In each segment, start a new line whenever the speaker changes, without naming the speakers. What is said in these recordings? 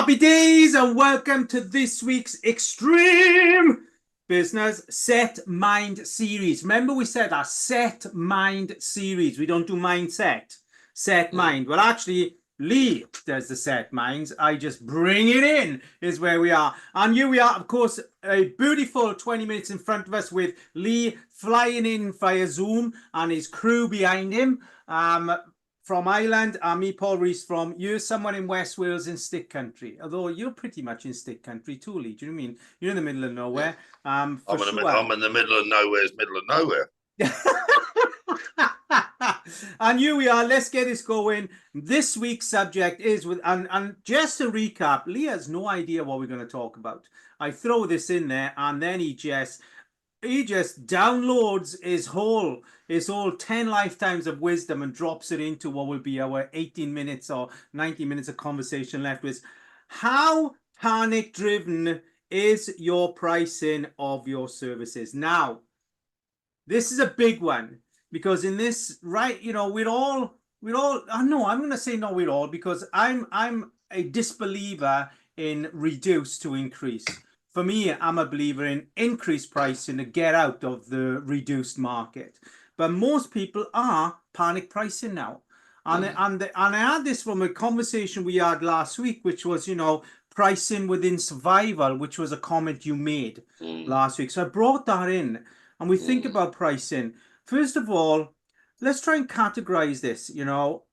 Happy days and welcome to this week's Extreme Business Set Mind series. Remember we said our Set Mind series. We don't do mindset, set mind. Well, actually, Lee does the set minds. I just bring it in is where we are. And here we are, of course, a beautiful 20 minutes in front of us with Lee flying in via Zoom and his crew behind him. From Ireland, and me, Paul Rees, from you're somewhere in West Wales in stick country. Although you're pretty much in stick country too, Lee. Do you know what I mean? You're in the middle of nowhere.
I'm in the middle of nowhere's middle of nowhere.
And here we are. Let's get this going. This week's subject is with and just to recap, Lee has no idea what we're going to talk about. I throw this in there, and then he just downloads his whole 10 lifetimes of wisdom and drops it into what will be our 18 minutes or 90 minutes of conversation left with. How panic driven is your pricing of your services? Now, this is a big one because in this, right, you know, we're all, no, I'm going to say no, we're all, because I'm a disbeliever in reduce to increase. For me, I'm a believer in increased pricing to get out of the reduced market. But most people are panic pricing now. And I had this from a conversation we had last week, which was, you know, pricing within survival, which was a comment you made last week. So I brought that in and we think about pricing. First of all, let's try and categorize this, you know.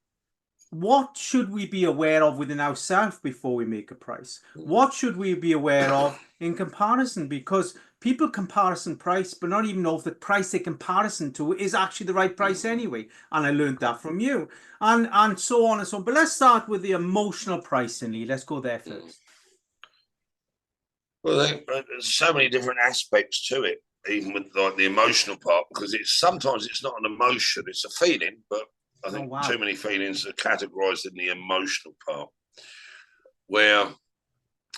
What should we be aware of within ourselves before we make a price? What should we be aware of in comparison? Because people comparison price, but not even know if the price they comparison to is actually the right price anyway. And I learned that from you. And so on and so on. But let's start with the emotional pricing, Lee. Let's go there first.
Well, there's so many different aspects to it, even with like the emotional part, because sometimes it's not an emotion, it's a feeling, but I think too many feelings are categorized in the emotional part, where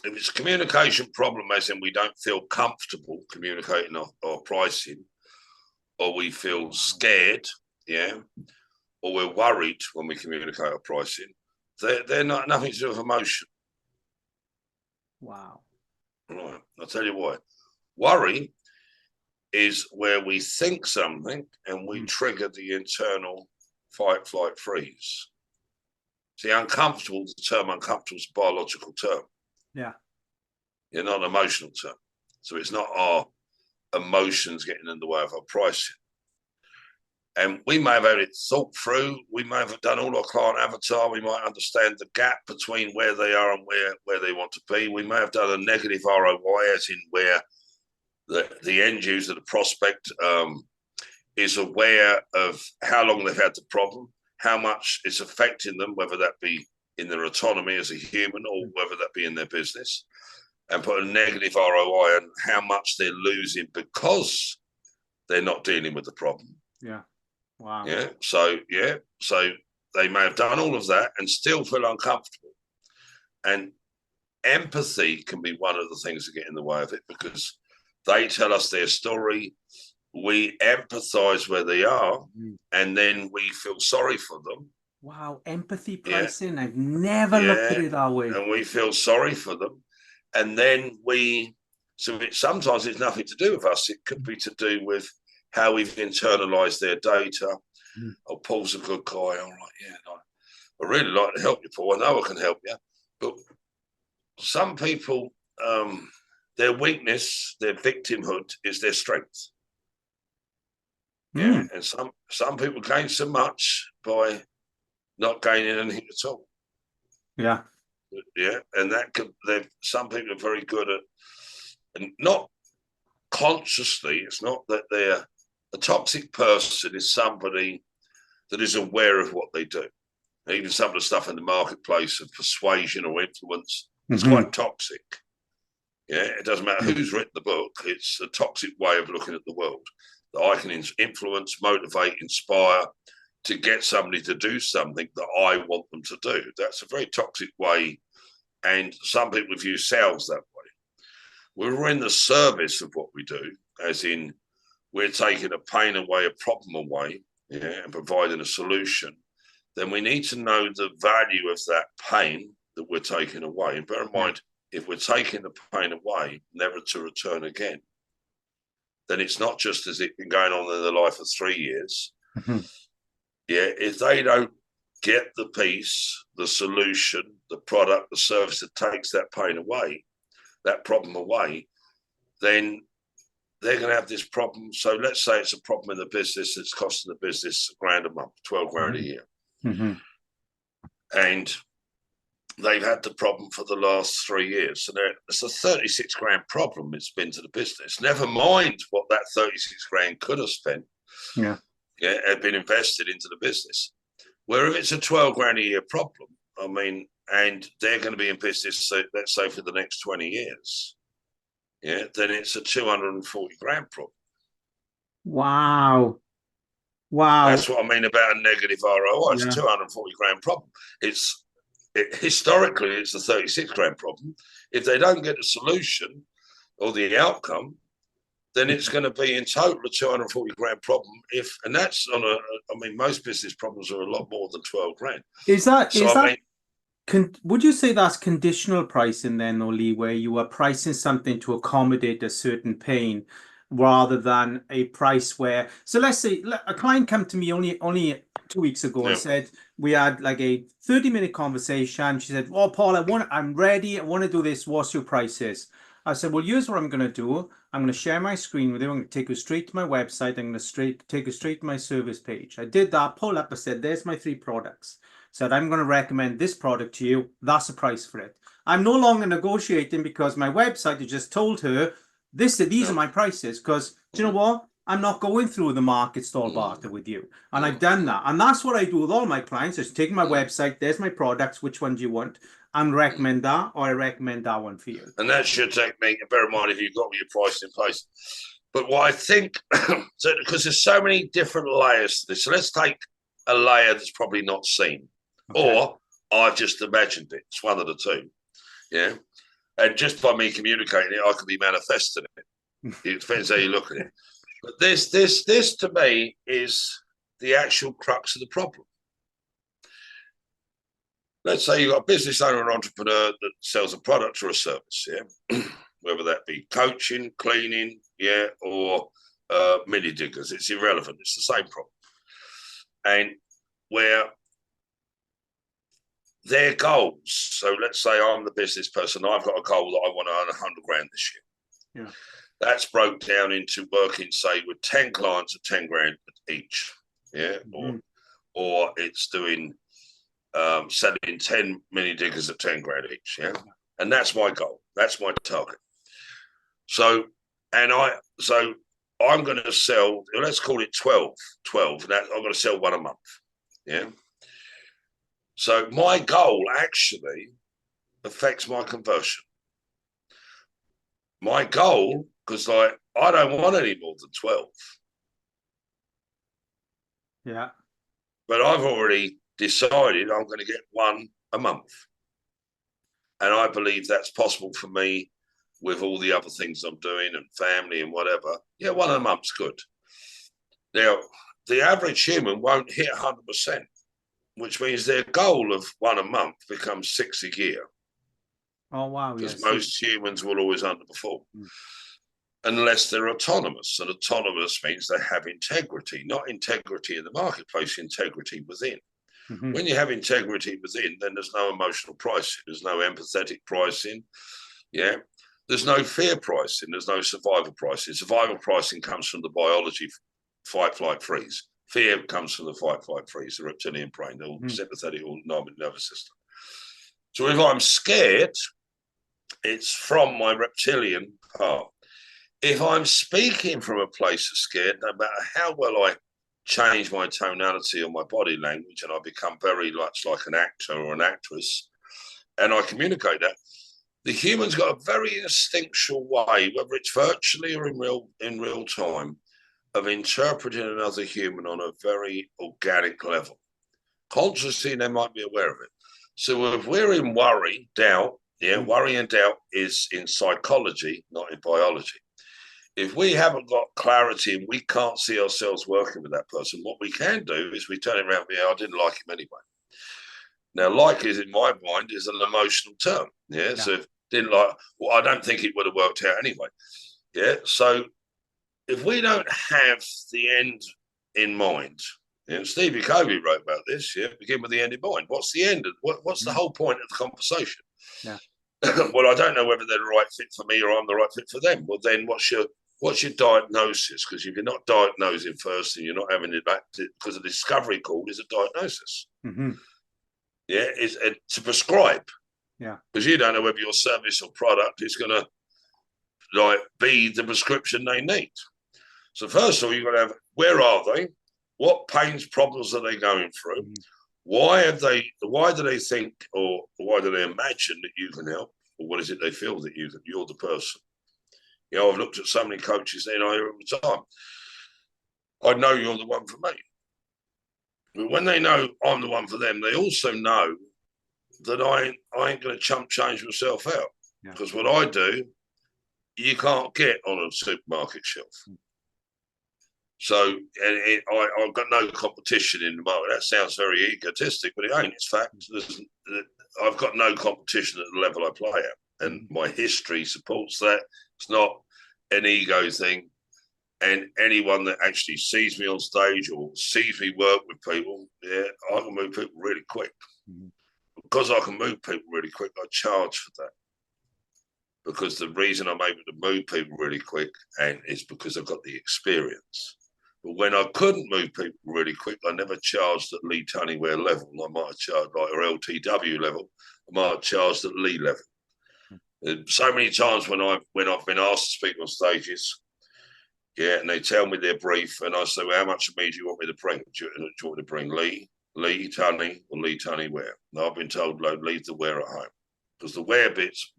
if it's a communication problem, as in we don't feel comfortable communicating our pricing, or we feel scared, or we're worried when we communicate our pricing, they're not nothing to do with emotion.
Wow.
Right, I'll tell you why. Worry is where we think something and we trigger the internal fight, flight, freeze. See, uncomfortable, the term uncomfortable is a biological term.
Yeah.
You're not an emotional term. So it's not our emotions getting in the way of our pricing. And we may have had it thought through. We may have done all our client avatar. We might understand the gap between where they are and where they want to be. We may have done a negative ROI, as in where the end user, the prospect, is aware of how long they've had the problem, how much it's affecting them, whether that be in their autonomy as a human or whether that be in their business, and put a negative ROI on how much they're losing because they're not dealing with the problem.
Yeah. Wow.
So they may have done all of that and still feel uncomfortable. And empathy can be one of the things that get in the way of it, because they tell us their story. We empathize where they are, and then we feel sorry for them.
Wow, empathy pricing. I've never looked at it that way.
And we feel sorry for them. And then sometimes it's nothing to do with us. It could be to do with how we've internalized their data. Oh, Paul's a good guy. All right, I really like to help you, Paul. I know I can help you. But some people, their weakness, their victimhood is their strength. And some people gain so much by not gaining anything at all.
Yeah,
and some people are very good at, and not consciously. It's not that they're a toxic person. Is somebody that is aware of what they do. Even some of the stuff in the marketplace of persuasion or influence is quite toxic. It doesn't matter who's written the book. It's a toxic way of looking at the world. That I can influence, motivate, inspire to get somebody to do something that I want them to do. That's a very toxic way, and some people view sales that way. We're in the service of what we do, as in we're taking a pain away, a problem away, and providing a solution. Then we need to know the value of that pain that we're taking away. And bear in mind, if we're taking the pain away, never to return again, then it's not just as it been going on in the life of 3 years. Yeah, if they don't get the peace, the solution, the product, the service that takes that pain away, that problem away, then they're going to have this problem. So let's say it's a problem in the business that's costing the business £1,000 a month, 12 grand a year. And they've had the problem for the last 3 years. So it's a 36 grand problem it's been to the business. Never mind what that 36 grand could have spent. Had been invested into the business. Where if it's a 12 grand a year problem, I mean, and they're going to be in business, so let's say for the next 20 years, then it's a 240 grand problem.
Wow.
That's what I mean about a negative ROI. It's a 240 grand problem. Historically, it's a 36 grand problem. If they don't get a solution or the outcome, then it's going to be in total a 240 grand problem. And that's on most business problems are a lot more than 12 grand.
Would you say that's conditional pricing then, Oli, where you are pricing something to accommodate a certain pain rather than a price where, so let's say a client came to me only 2 weeks ago and said, we had like a 30-minute conversation. She said, well, Paul, I'm ready. I want to do this. What's your prices? I said, well, here's what I'm going to do. I'm going to share my screen with you. I'm going to take you straight to my website. I'm going to take you straight to my service page. I did that, pull up, I said, there's my 3 products. Said, I'm going to recommend this product to you. That's the price for it. I'm no longer negotiating because my website has just told her, these are my prices. Because, do you know what? I'm not going through the market stall barter with you. And I've done that. And that's what I do with all my clients. Just take my website. There's my products. Which one do you want? And recommend that, or I recommend that one for you.
And that's your technique. And bear in mind if you've got your price in place. But what I think, because there's so many different layers to this. So let's take a layer that's probably not seen. Or I've just imagined it. It's one of the two. Yeah. And just by me communicating it, I could be manifesting it. It depends how you look at it. But this to me is the actual crux of the problem. Let's say you've got a business owner or entrepreneur that sells a product or a service, whether that be coaching, cleaning, or mini diggers. It's irrelevant. It's the same problem. And where their goals, so let's say I'm the business person, I've got a goal that I want to earn 100 grand this year. That's broke down into working, say, with 10 clients at 10 grand each, or it's doing selling 10 mini diggers at 10 grand each, and that's my goal. That's my target. So I'm going to sell. Let's call it 12. And I'm going to sell one a month. So my goal actually affects my conversion. My goal, because I don't want any more than 12.
Yeah.
But I've already decided I'm going to get one a month. And I believe that's possible for me with all the other things I'm doing and family and whatever. Yeah, one a month's good. Now, the average human won't hit 100%, which means their goal of one a month becomes 6 a year.
Oh, wow.
Because most humans will always underperform. Unless they're autonomous. And autonomous means they have integrity, not integrity in the marketplace, integrity within. When you have integrity within, then there's no emotional pricing. There's no empathetic pricing. There's no fear pricing. There's no survival pricing. Survival pricing comes from the biology, fight, flight, freeze. Fear comes from the fight, flight, freeze, the reptilian brain, the sympathetic autonomic nervous system. So if I'm scared, it's from my reptilian part. If I'm speaking from a place of scared, no matter how well I change my tonality or my body language, and I become very much like an actor or an actress, and I communicate that, the human's got a very instinctual way, whether it's virtually or in real time, of interpreting another human on a very organic level. Consciously, they might be aware of it. So if we're in worry, doubt, worry and doubt is in psychology, not in biology. If we haven't got clarity and we can't see ourselves working with that person, what we can do is we turn it around, I didn't like him anyway. Now, like is in my mind is an emotional term. Yeah. So if didn't like, well, I don't think it would have worked out anyway. Yeah. So if we don't have the end in mind, and Stevie Covey wrote about this, yeah, begin with the end in mind. What's the end? What's the whole point of the conversation?
Yeah.
Well, I don't know whether they're the right fit for me or I'm the right fit for them. Well, then what's your diagnosis? Because if you're not diagnosing first and you're not having it back, because a discovery call is a diagnosis.
Mm-hmm.
Yeah, is to prescribe.
Yeah.
Because you don't know whether your service or product is going to like be the prescription they need. So first of all, you've got to have, where are they? What pains, problems are they going through? Mm-hmm. Why do they think, or why do they imagine that you can help? Or what is it they feel that you're the person? You know, I've looked at so many coaches, and I hear all the time, I know you're the one for me. But when they know I'm the one for them, they also know that I ain't going to chump change myself out. Because what I do, you can't get on a supermarket shelf. So I've got no competition in the market. That sounds very egotistic, but it ain't. It's fact. I've got no competition at the level I play at. And my history supports that. It's not an ego thing. And anyone that actually sees me on stage or sees me work with people, yeah, I can move people really quick. Mm-hmm. Because I can move people really quick, I charge for that. Because the reason I'm able to move people really quick is because I've got the experience. But when I couldn't move people really quick, I never charged at Lee Tunnyware level. I might have charged like or LTW level. I might have charged at Lee level. And so many times when I've been asked to speak on stages, yeah, and they tell me their brief, and I say, well, how much of me do you want me to bring? Do you want me to bring Lee Tunney, or Lee Tunnyware? And I've been told, no, leave the wear at home. Because the wear bits,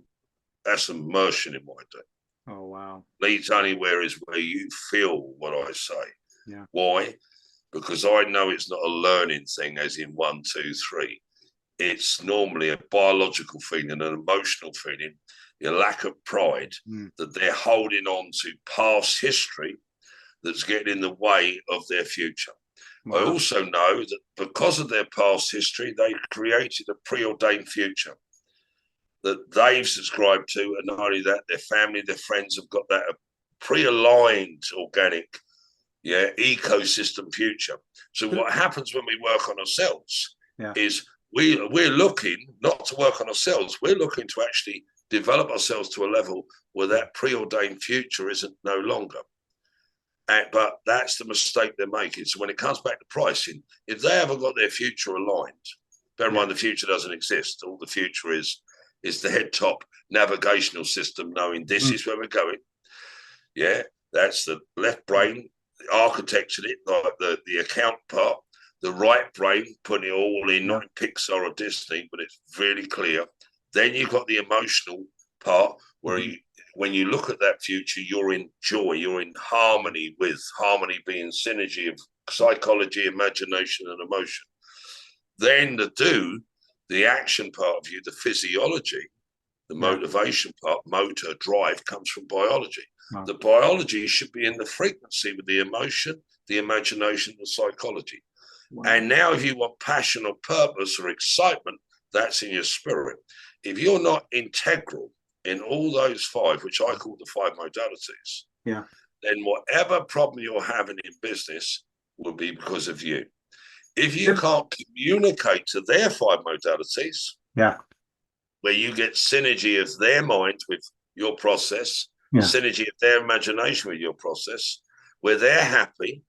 that's immersion in my day.
Oh, wow.
Lee Tunnyware is where you feel what I say.
Yeah.
Why? Because I know it's not a learning thing as in 1, 2, 3. It's normally a biological feeling, an emotional feeling, your lack of pride that they're holding on to past history that's getting in the way of their future. Wow. I also know that because of their past history, they created a preordained future that they've subscribed to, and not only that, their family, their friends have got that pre-aligned organic ecosystem future. So what happens when we work on ourselves is we're looking not to work on ourselves, we're looking to actually develop ourselves to a level where that preordained future isn't no longer. But that's the mistake they're making. So when it comes back to pricing, if they haven't got their future aligned, bear in mind the future doesn't exist. All the future is the head top navigational system knowing this is where we're going. Yeah, that's the left brain, architectured it, like the account part, the right brain, putting it all in, not in Pixar or Disney, but it's really clear. Then you've got the emotional part where when you look at that future, you're in joy, you're in harmony with harmony being synergy of psychology, imagination, and emotion. Then the action part of you, the physiology, the motivation part, motor drive comes from biology. Wow. The biology should be in the frequency with the emotion, the imagination, the psychology. Wow. And now if you want passion or purpose or excitement, that's in your spirit. If you're not integral in all those 5, which I call the 5 modalities, then whatever problem you're having in business will be because of you. If you can't communicate to their 5 modalities, where you get synergy of their mind with your process, synergy of their imagination with your process, where they're happy,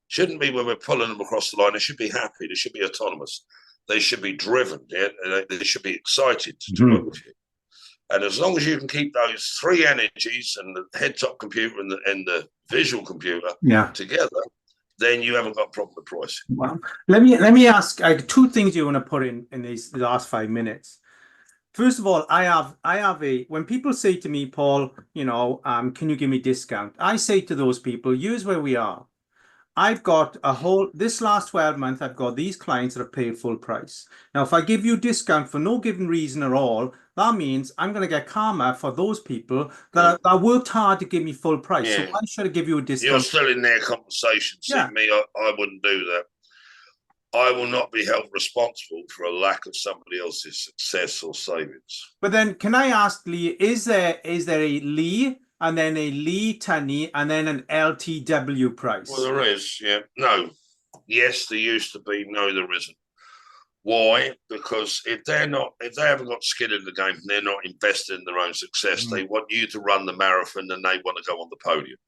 shouldn't be when we're pulling them across the line. They should be happy. They should be autonomous. They should be driven. They should be excited to work with you. And as long as you can keep those 3 energies and the head-top computer and the visual computer together, then you haven't got a problem with pricing.
Well, let me ask 2 things you want to put in these last 5 minutes. First of all, I have when people say to me, Paul, can you give me a discount? I say to those people, here's where we are. I've got this last 12 months, I've got these clients that have paid full price. Now, if I give you a discount for no given reason at all, that means I'm going to get karma for those people that worked hard to give me full price. So why should I give you a discount?
You're still in their conversation. See me, I wouldn't do that. I will not be held responsible for a lack of somebody else's success or savings.
But then, can I ask, Lee, is there a Lee and then a Lee Tunney and then an LTW price?
Well, there is, yeah. No. Yes, there used to be. No, there isn't. Why? Because if they haven't got skin in the game, and they're not invested in their own success. They want you to run the marathon, and they want to go on the podium.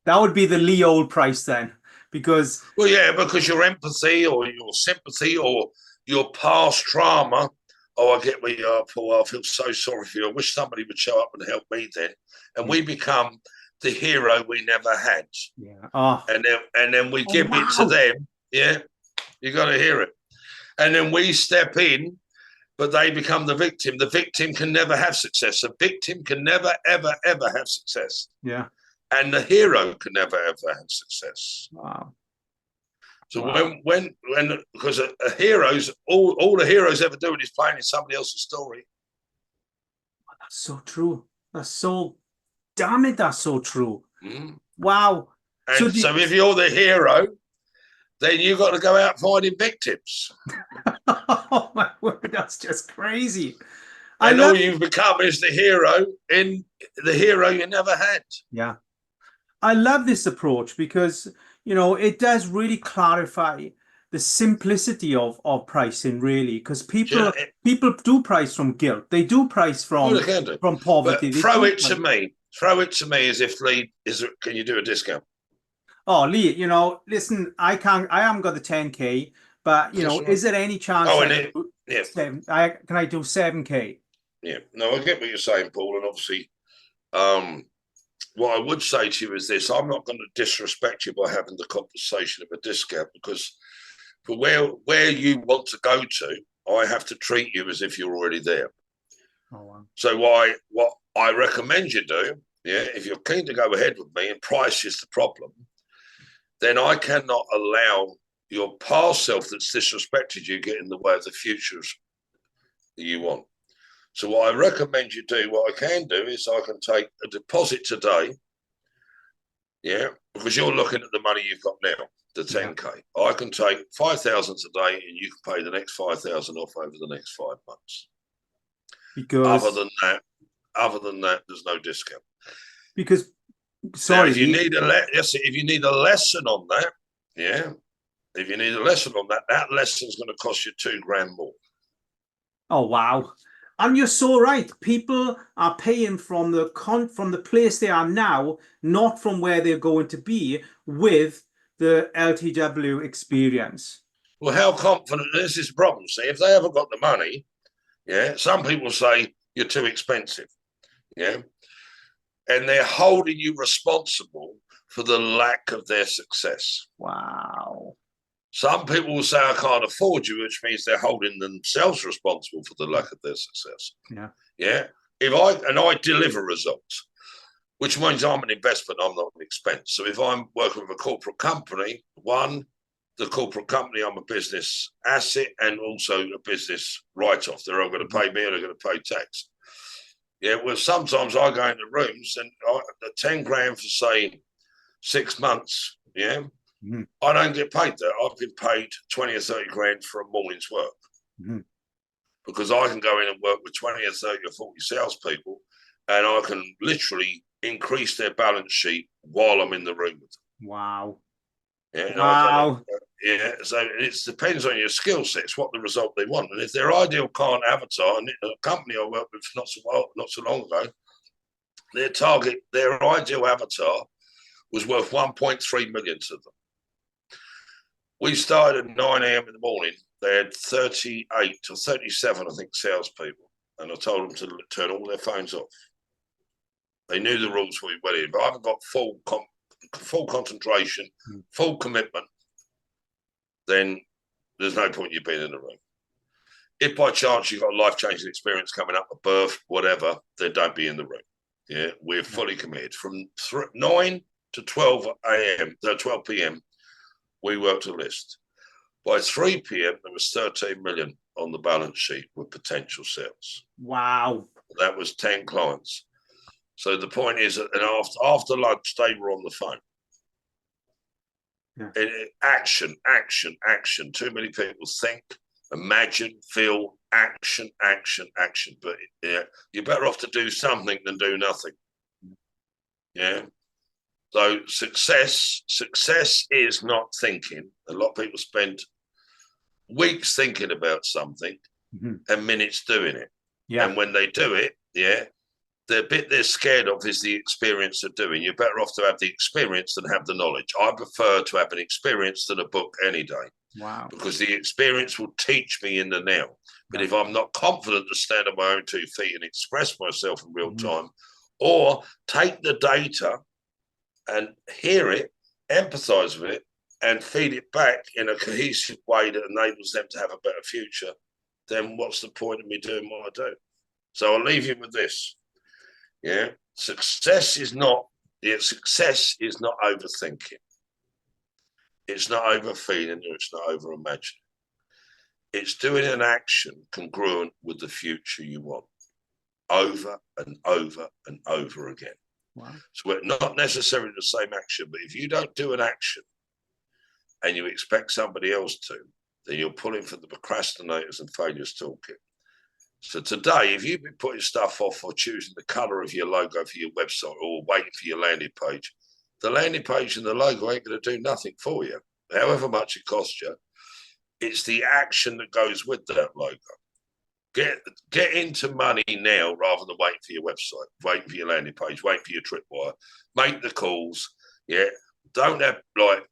That would be the Lee old price then, because
well, yeah, because your empathy or your sympathy or your past trauma. Oh, I get where you are, Paul. I feel so sorry for you. I wish somebody would show up and help me then, and we become the hero we never had.
Yeah. Oh.
And then we give it to them. Yeah, you got to hear it. And then we step in, but they become the victim. The victim can never have success. The victim can never, ever, ever have success.
Yeah.
And the hero can never, ever have success.
Wow.
So when because a hero's all the heroes ever do is playing in somebody else's story.
That's so true. That's so, damn it, that's so true.
Mm.
Wow.
And so if you're the hero, then you've got to go out finding victims.
Oh my word, that's just crazy.
And all you've become is the hero in the hero you never had.
Yeah. I love this approach because, you know, it does really clarify the simplicity of pricing, really, because people do price from guilt. They do price from poverty.
But throw it to me as if Lee can you do a discount?
Oh, Lee, you know, listen, I haven't got the 10K, but you know, is there any chance can I do 7K?
Yeah, no, I get what you're saying, Paul, and obviously what I would say to you is this: I'm not going to disrespect you by having the conversation of a discount, because for where you want to go to, I have to treat you as if you're already there.
Oh, wow.
So what I recommend you do, yeah, if you're keen to go ahead with me and price is the problem, then I cannot allow your past self that's disrespected you get in the way of the futures that you want. So what I recommend you do, what I can do is I can take a deposit today, yeah, because you're looking at the money you've got now, the 10K. Yeah. I can take 5,000 today and you can pay the next 5,000 off over the next 5 months.
Because
other than that, there's no discount.
Because sorry,
now, if you need a lesson on that, yeah, if you need a lesson on that, that lesson's going to cost you $2,000 more.
Oh wow. And you're so right. People are paying from the place they are now, not from where they're going to be with the LTW experience.
Well, how confident is this problem? See, if they haven't got the money, yeah, some people say you're too expensive, yeah, and they're holding you responsible for the lack of their success.
Wow.
Some people will say, I can't afford you, which means they're holding themselves responsible for the lack of their success.
Yeah.
Yeah. I deliver results, which means I'm an investment, I'm not an expense. So if I'm working with a corporate company, the corporate company, I'm a business asset and also a business write-off. They're all going to pay me or they're going to pay tax. Yeah. Well, sometimes I go into rooms and the $10,000 for, say, 6 months. Yeah. Mm-hmm. I don't get paid that. I've been paid 20 or 30 grand for a morning's work. Mm-hmm. Because I can go in and work with 20 or 30 or 40 salespeople and I can literally increase their balance sheet while I'm in the room with them.
Wow.
Yeah, wow. Yeah, so it depends on your skill set. It's what the result they want. And if their ideal client avatar, and a company I worked with not so long ago, their ideal avatar was worth 1.3 million to them. We started at 9 a.m. in the morning. They had 38 or 37, I think, salespeople. And I told them to turn all their phones off. They knew the rules we went in, but I haven't got full concentration, full commitment, then there's no point you being in the room. If by chance you've got a life-changing experience coming up, a birth, whatever, then don't be in the room. Yeah, we're fully committed. From 9 to 12 a.m., 12 p.m., we worked a list. By 3 p.m., there was 13 million on the balance sheet with potential sales.
Wow.
That was 10 clients. So the point is that after lunch, they were on the phone.
Yeah.
Action, action, action. Too many people think, imagine, feel, action, action, action. But yeah, you're better off to do something than do nothing. Yeah. So success is not thinking. A lot of people spend weeks thinking about something and minutes doing it.
Yeah.
And when they do it, yeah, the bit they're scared of is the experience of doing. You're better off to have the experience than have the knowledge. I prefer to have an experience than a book any day.
Wow.
Because the experience will teach me in the now. But if I'm not confident to stand on my own 2 feet and express myself in real time, or take the data and hear it, empathize with it, and feed it back in a cohesive way that enables them to have a better future, then what's the point of me doing what I do? So I'll leave you with this. Yeah, success is not overthinking. It's not overfeeling, or it's not overimagining. It's doing an action congruent with the future you want, over and over and over again.
Wow.
So we're not necessarily the same action, but if you don't do an action and you expect somebody else to, then you're pulling for the procrastinators and failures toolkit. So today, if you've been putting stuff off or choosing the color of your logo for your website or waiting for your landing page, the landing page and the logo ain't going to do nothing for you, however much it costs you. It's the action that goes with that logo. Get into money now rather than waiting for your website, waiting for your landing page, waiting for your tripwire. Make the calls. Yeah. Don't have like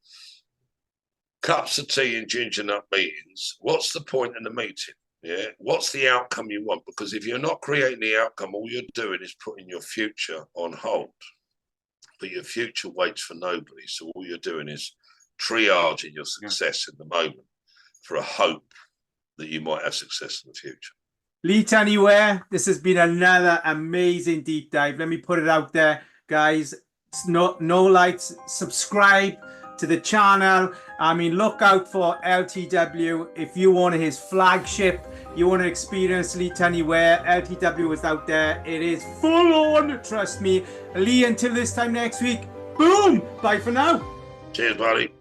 cups of tea and ginger nut meetings. What's the point in the meeting? Yeah. What's the outcome you want? Because if you're not creating the outcome, all you're doing is putting your future on hold. But your future waits for nobody. So all you're doing is triaging your success in the moment for a hope that you might have success in the future.
Lee Tenney Ware, this has been another amazing deep dive. Let me put it out there, guys. No lights, subscribe to the channel. I mean, look out for LTW. If you want his flagship, you want to experience Lee Tenney Ware, LTW is out there. It is full on, trust me. Lee, until this time next week, boom, bye for now.
Cheers, buddy.